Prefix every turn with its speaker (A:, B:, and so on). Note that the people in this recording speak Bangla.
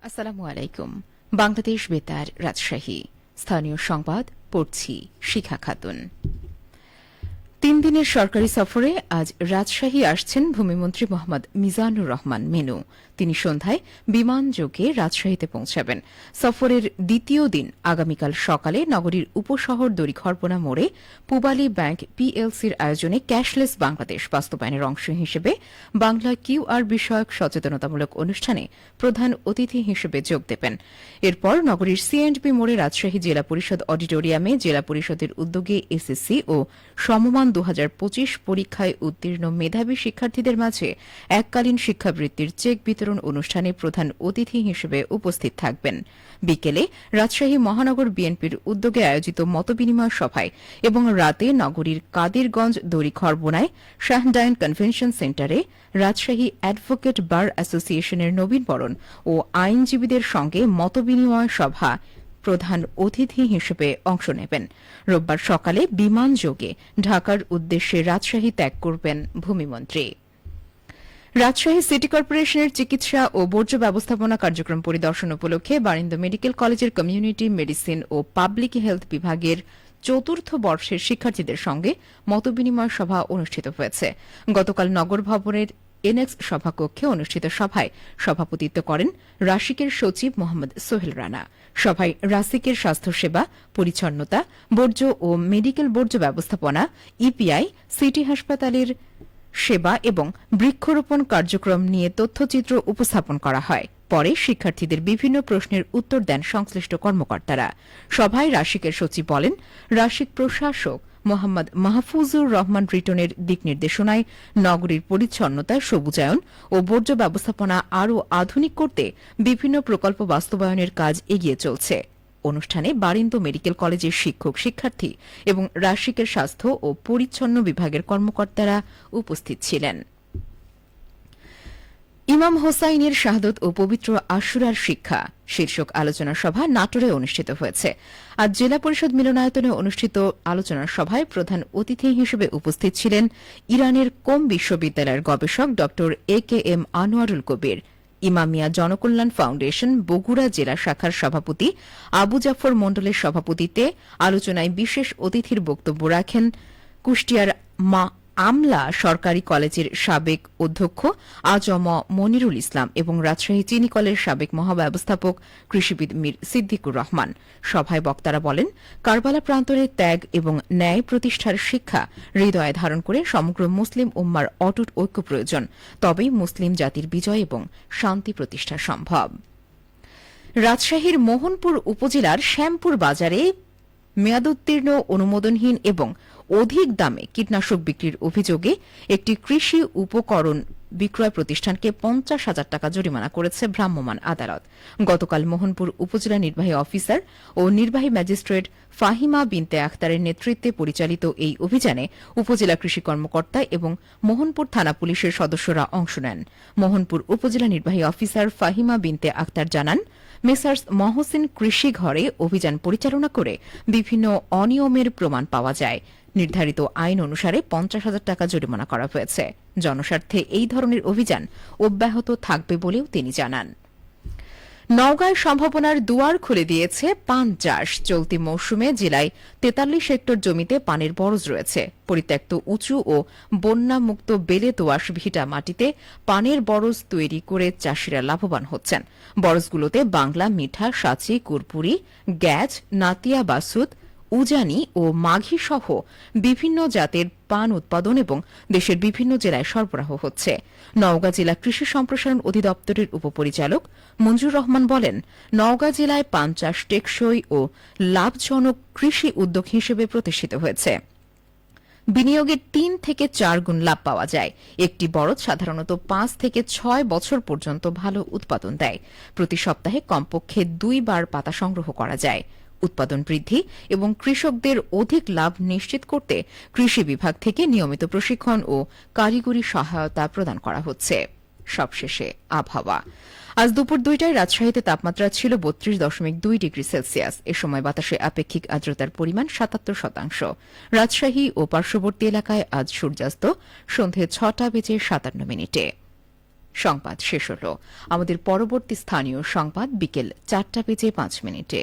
A: আসসালামু আলাইকুম। বাংলাদেশ বেতার, রাজশাহী। স্থানীয় সংবাদ পড়ছি শিখা খাতুন। 3 দিনের সরকারি সফরে আজ রাজশাহী আসছেন ভূমিমন্ত্রী মোহাম্মদ মিজানুর রহমান মেনু। তিনি সন্ধ্যায় বিমানযোগে রাজশাহীতে পৌঁছাবেন। সফরের দ্বিতীয় দিন আগামীকাল সকালে নগরীর উপশহর দড়িখরপোনা মোড়ে পূবালী ব্যাংক পিএলসির আয়োজনে ক্যাশলেস বাংলাদেশ বাস্তবায়নের অংশ হিসেবে বাংলা কিউআর বিষয়ক সচেতনতামূলক অনুষ্ঠানে প্রধান অতিথি হিসেবে যোগ দেবেন। এরপর নগরীর সিএন্ডবি মোড়ে রাজশাহী জেলা পরিষদ অডিটোরিয়ামে জেলা পরিষদের উদ্যোগে এসএসসি ও সমমান 2025 পরীক্ষায় উত্তীর্ণ মেধাবী শিক্ষার্থীদের মাঝে এককালীন শিক্ষাবৃত্তির চেক বিতরণ অনুষ্ঠানে প্রধান অতিথি হিসেবে উপস্থিত থাকবেন। বিকেলে রাজশাহী মহানগর বিএনপির উদ্যোগে আয়োজিত মতবিনিময় সভায় এবং রাতে নগরীর কাদিরগঞ্জ দড়িখরবোনায় শাহডাইন কনভেনশন সেন্টারে রাজশাহী অ্যাডভোকেট বার অ্যাসোসিয়েশনের নবীনবরণ ও আইনজীবীদের সঙ্গে মতবিনিময় সভা প্রধান অতিথি হিসেবে অংশ নেবেন। রোববার সকালে বিমানযোগে ঢাকার উদ্দেশ্যে রাজশাহী ত্যাগ করবেন ভূমিমন্ত্রী। রাজশাহী সিটি কর্পোরেশনের চিকিৎসা ও বর্জ্য ব্যবস্থাপনা কার্যক্রম পরিদর্শন উপলক্ষে বারিন্দ মেডিকেল কলেজের কমিউনিটি মেডিসিন ও পাবলিক হেলথ বিভাগের চতুর্থ বর্ষের শিক্ষার্থীদের সঙ্গে মতবিনিময় সভা অনুষ্ঠিত হয়েছে। গতকাল নগর ভবনের এনএক্স সভাকক্ষে অনুষ্ঠিত সভায় সভাপতিত্ব করেন রাশিকের সচিব মোহাম্মদ সোহেল রানা। সভায় রাসিকের স্বাস্থ্যসেবা, পরিচ্ছন্নতা, বর্জ্য ও মেডিকেল বর্জ্য ব্যবস্থাপনা, ইপিআই, সিটি হাসপাতালের সেবা এবং বৃক্ষরোপণ কার্যক্রম নিয়ে তথ্যচিত্র উপস্থাপন করা হয়। পরে শিক্ষার্থীদের বিভিন্ন প্রশ্নের উত্তর দেন সংশ্লিষ্ট কর্মকর্তারা। সভায় রাশিকের সচিব বলেন, রাশিক প্রশাসক মোহাম্মদ মাহফুজুর রহমান রিটনের দিক নির্দেশনায় নগরীর পরিচ্ছন্নতা, সবুজায়ন ও বর্জ্য ব্যবস্থাপনা আরও আধুনিক করতে বিভিন্ন প্রকল্প বাস্তবায়নের কাজ এগিয়ে চলছে। অনুষ্ঠানে বারিন্দ মেডিকেল কলেজের শিক্ষক, শিক্ষার্থী এবং রাশিকের স্বাস্থ্য ও পরিচ্ছন্ন বিভাগের কর্মকর্তারা উপস্থিত ছিলেন। ইমাম হোসাইনের শাহাদত ও পবিত্র আশুরার শিক্ষা শীর্ষক আলোচনা সভা নাটোরে অনুষ্ঠিত হয়েছে। আজ জেলা পরিষদ মিলনায়তনে অনুষ্ঠিত আলোচনা সভায় প্রধান অতিথি হিসেবে উপস্থিত ছিলেন ইরানের কোম বিশ্ববিদ্যালয়ের গবেষক ড একেএম আনোয়ারুল কবির। ইমামিয়া জনকল্যাণ ফাউন্ডেশন বগুড়া জেলা শাখার সভাপতি আবু জাফর মণ্ডলের সভাপতিত্বে আলোচনায় বিশেষ অতিথির বক্তব্য রাখেন কুষ্টিয়ার আমলা সরকারি কলেজের সাবেক অধ্যক্ষ আজম মনিরুল ইসলাম এবং রাজশাহী চিনি কলেজের সাবেক মহাব্যবস্থাপক কৃষিবিদ মীর সিদ্দিকুর রহমান। সভায় বক্তারা বলেন, কারবালা প্রান্তরে ত্যাগ এবং ন্যায় প্রতিষ্ঠার শিক্ষা হৃদয়ে ধারণ করে সমগ্র মুসলিম উম্মার অটুট ঐক্য প্রয়োজন, তবেই মুসলিম জাতির বিজয় এবং শান্তি প্রতিষ্ঠা সম্ভব। রাজশাহীর মোহনপুর উপজেলার শ্যামপুর বাজারে মেয়াদোত্তীর্ণ, অনুমোদনহীন এবং অধিক দামে কীটনাশক বিক্রির অভিযোগে একটি কৃষি উপকরণ বিক্রয় প্রতিষ্ঠানকে 50,000 টাকা জরিমানা করেছে ভ্রাম্যমাণ আদালত। গতকাল মোহনপুর উপজেলা নির্বাহী অফিসার ও নির্বাহী ম্যাজিস্ট্রেট ফাহিমা বিনতে আখতারের নেতৃত্বে পরিচালিত এই অভিযানে উপজেলা কৃষি কর্মকর্তা এবং মোহনপুর থানা পুলিশের সদস্যরা অংশ নেন। মোহনপুর উপজেলা নির্বাহী অফিসার ফাহিমা বিনতে আখতার জানান, মেসার্স মহসিন কৃষি ঘরে অভিযান পরিচালনা করে বিভিন্ন অনিয়মের প্রমাণ পাওয়া যায়। নির্ধারিত আইন অনুসারে 50,000 টাকা জরিমানা করা হয়েছে। জনস্বার্থে এই ধরনের অভিযান অব্যাহত থাকবে বলেও তিনি জানান। নওগাঁয় সম্ভাবনার দুয়ার খুলে দিয়েছে পান চাষ। চলতি মৌসুমে জেলায় 43 হেক্টর জমিতে পানের বরজ রয়েছে। পরিত্যক্ত উঁচু ও বন্যামুক্ত বেলে দোআঁশ ভিটা মাটিতে পানের বরজ তৈরি করে চাষিরা লাভবান হচ্ছেন। বরজগুলোতে বাংলা, মিঠা, সাঁচি, কুরপুরি, গ্যাজ, নাতিয়া বাসুদ, উজানি ও মাঘি সহ বিভিন্ন জাতের পান উৎপাদন এবং দেশের বিভিন্ন জেলায় সরবরাহ হচ্ছে। নওগাঁ জেলা কৃষি সম্প্রসারণ অধিদপ্তরের উপপরিচালক মঞ্জুর রহমান বলেন, নওগাঁ জেলায় পান চাষ টেকসই ও লাভজনক কৃষি উদ্যোগ হিসেবে প্রতিষ্ঠিত হয়েছে। বিনিয়োগের 3 থেকে 4 গুণ লাভ পাওয়া যায়। একটি বরজ সাধারণত 5 থেকে 6 বছর পর্যন্ত ভালো উৎপাদন দেয়। প্রতি সপ্তাহে কমপক্ষে 2 বার পাতা সংগ্রহ করা যায়। উৎপাদন বৃদ্ধি এবং কৃষকদের অধিক লাভ নিশ্চিত করতে কৃষি বিভাগ থেকে নিয়মিত প্রশিক্ষণ ও কারিগরি সহায়তা প্রদান করা হচ্ছে। সবশেষে আবহাওয়া। আজ দুপুর 2টায় রাজশাহীতে তাপমাত্রা ছিল 32.2 ডিগ্রি সেলসিয়াস। এ সময় বাতাসে আপেক্ষিক আর্দ্রতার পরিমাণ 77%। রাজশাহী ও পার্শ্ববর্তী এলাকায় আজ সূর্যাস্ত সন্ধে 6টা বেজে 57 মিনিটে। সংবাদ শেষ হল। আমাদের পরবর্তী স্থানীয় সংবাদ বিকেল 4টা বেজে 5 মিনিটে।